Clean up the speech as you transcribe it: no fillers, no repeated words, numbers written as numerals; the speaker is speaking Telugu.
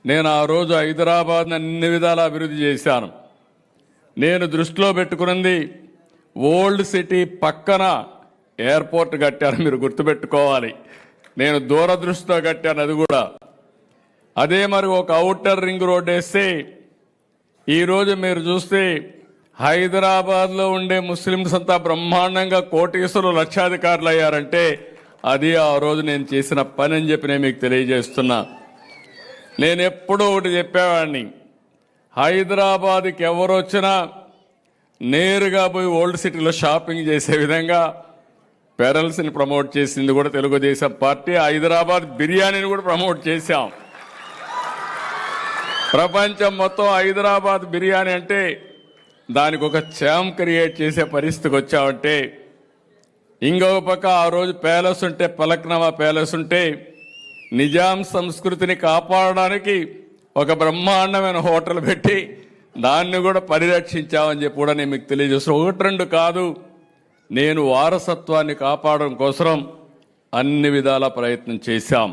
నేను ఆ రోజు హైదరాబాద్ అన్ని విధాలా అభివృద్ధి చేశాను. నేను దృష్టిలో పెట్టుకున్నది ఓల్డ్ సిటీ పక్కన ఎయిర్పోర్ట్ కట్టాను. మీరు గుర్తుపెట్టుకోవాలి, నేను దూరదృష్టితో కట్టాను అది కూడా. అదే మరి ఒక ఔటర్ రింగ్ రోడ్ వేస్తే ఈరోజు మీరు చూస్తే హైదరాబాద్లో ఉండే ముస్లిమ్స్ అంతా బ్రహ్మాండంగా కోటీశ్వరులు లక్షాధికారులు అయ్యారంటే అది ఆ రోజు నేను చేసిన పని అని చెప్పి నేను మీకు తెలియజేస్తున్నా. నేను ఎప్పుడూ ఒకటి చెప్పేవాడిని, హైదరాబాద్కి ఎవరు వచ్చినా నేరుగా పోయి ఓల్డ్ సిటీలో షాపింగ్ చేసే విధంగా పెరల్స్ని ప్రమోట్ చేసింది కూడా తెలుగుదేశం పార్టీ. హైదరాబాద్ బిర్యానీని కూడా ప్రమోట్ చేశాం. ప్రపంచం మొత్తం హైదరాబాద్ బిర్యానీ అంటే దానికి ఒక ఛాంప్ క్రియేట్ చేసే పరిస్థితికి వచ్చామంటే, ఇంకొక పక్క ఆ రోజు ప్యాలెస్ ఉంటే, పలక్నమా ప్యాలెస్ ఉంటే నిజాం సంస్కృతిని కాపాడడానికి ఒక బ్రహ్మాండమైన హోటల్ పెట్టి దాన్ని కూడా పరిరక్షించామని చెప్పి కూడా నేను మీకు తెలియజేస్తాను. ఒకటి రెండు కాదు, నేను వారసత్వాన్ని కాపాడడం కోసం అన్ని విధాల ప్రయత్నం చేశాం.